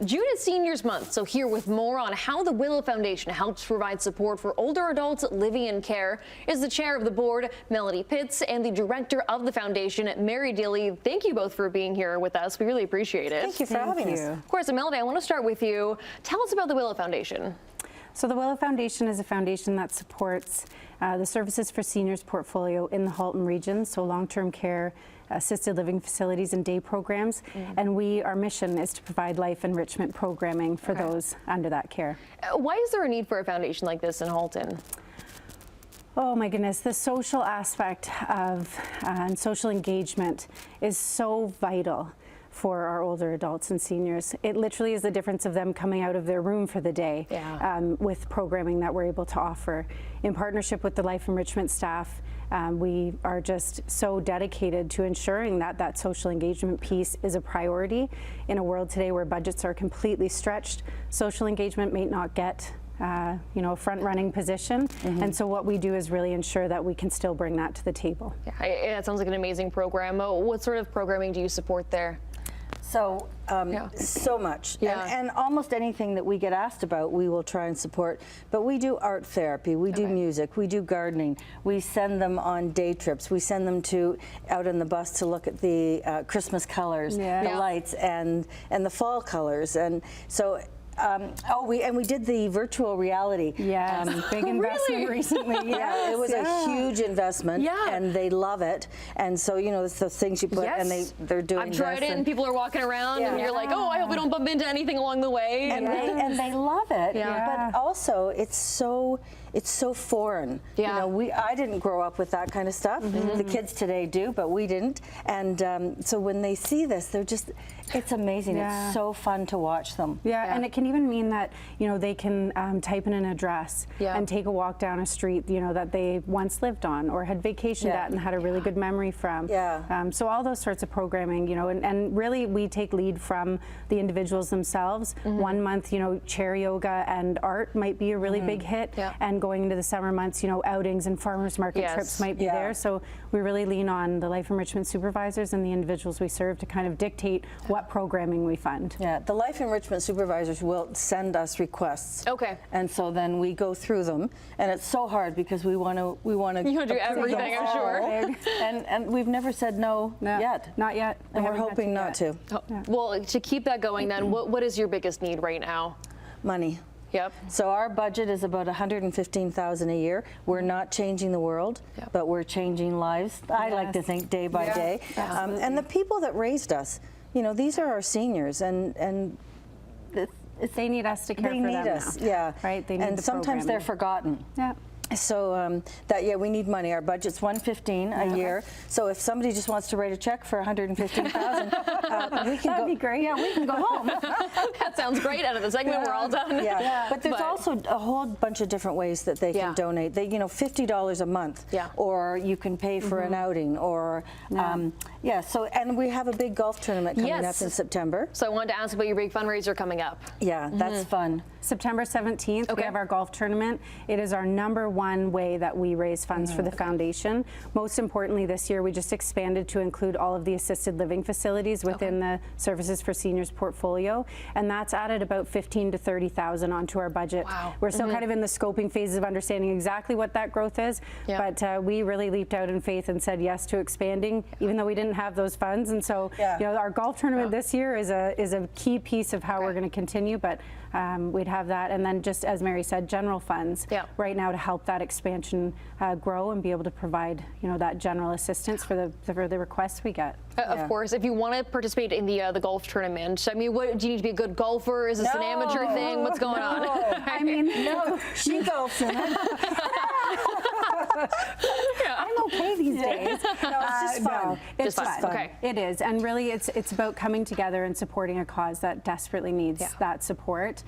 June is Seniors Month, so here with more on how the Willow Foundation helps provide support for older adults living in care is the chair of the board, Melody Pitts, and the director of the foundation, Mary Dilly. Thank you both for being here with us. We really appreciate it. Thank you for having us. Of course, and Melody, I want to start with you. Tell us about the Willow Foundation. So the Willow Foundation is a foundation that supports the Services for Seniors portfolio in the Halton region, so long-term care, assisted living facilities and day programs, and our mission is to provide life enrichment programming for those under that care. Why is there a need for a foundation like this in Halton? Oh my goodness, the social aspect of and social engagement is so vital for our older adults and seniors. It literally is the difference of them coming out of their room for the day with programming that we're able to offer. In partnership with the life enrichment staff, we are just so dedicated to ensuring that that social engagement piece is a priority. In a world today where budgets are completely stretched, social engagement may not get a front-running position, and so what we do is really ensure that we can still bring that to the table. Yeah, it sounds like an amazing program. What sort of programming do you support there? So, so much. And almost anything that we get asked about, we will try and support. But we do art therapy, we do music, we do gardening. We send them on day trips. We send them out on the bus to look at the Christmas colors, the lights, and the fall colors. And so, we did the virtual reality. Big investment recently. It was a huge investment, and they love it. And so, it's the things you put, and they're doing. I've tried it, and people are walking around, and you're like, oh, I hope we don't bump into anything along the way. And they love it. But also, it's so foreign. I didn't grow up with that kind of stuff. The kids today do, but we didn't. And so when they see this, it's amazing. It's so fun to watch them. And it can even mean that, they can type in an address and take a walk down a street, that they once lived on or had vacationed at and had a really good memory from. So all those sorts of programming, and really we take lead from the individuals themselves. 1 month, chair yoga and art might be a really big hit. And going into the summer months, outings and farmers market trips might be there. So we really lean on the life enrichment supervisors and the individuals we serve to kind of dictate what programming we fund. The life enrichment supervisors will send us requests. And so then we go through them, and it's so hard because we want to do everything, I'm sure. And we've never said no yet. Not yet. And we're hoping not to. Well, to keep that going then, what is your biggest need right now? Money. So our budget is about $115,000 a year. We're not changing the world, but we're changing lives. I like to think day by day. And the people that raised us, these are our seniors, and they need us to care for them. They need us, right? They need and sometimes they're forgotten. So we need money. Our budget's $115,000 a year. So if somebody just wants to write a check for $115,000, we can That'd be great. Yeah, we can go home. That sounds great. Out of the segment, we're all done. But there's also a whole bunch of different ways that they can donate. They, $50 a month. Or you can pay for an outing. Or So and we have a big golf tournament coming up in September. So I wanted to ask about your big fundraiser coming up. That's fun. September 17th, we have our golf tournament. It is our #1 way that we raise funds for the foundation. Most importantly, this year we just expanded to include all of the assisted living facilities within the Services for Seniors portfolio, and that's added about $15,000 to $30,000 onto our budget. We're still kind of in the scoping phases of understanding exactly what that growth is, but we really leaped out in faith and said yes to expanding, even though we didn't have those funds. And so, our golf tournament this year is a key piece of how we're going to continue, but we'd have that, and then just as Mary said, general funds right now to help that expansion grow and be able to provide that general assistance for the requests we get. Of course, if you want to participate in the golf tournament, I mean, what do you need to be a good golfer? Is this an amateur thing? What's going on? I mean, no, she golfs in it. I'm okay these days. No, it's just fun. It's just fun. It is, and really, it's about coming together and supporting a cause that desperately needs that support.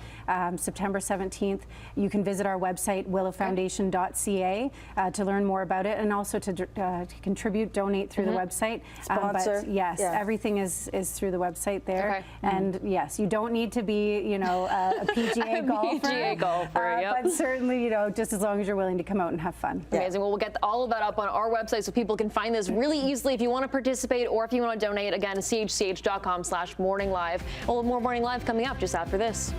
September 17th, you can visit our website willowfoundation.ca to learn more about it, and also to contribute, donate through the website. Sponsor. But yes, everything is through the website there. And yes, you don't need to be, a PGA golfer. PGA golfer, but certainly, just as long as you're willing to come out and have fun. Amazing. Well, we'll get all of that up on our website so people can find this really easily if you want to participate or if you want to donate. Again, chch.com/morninglive. Well, more Morning Live coming up just after this.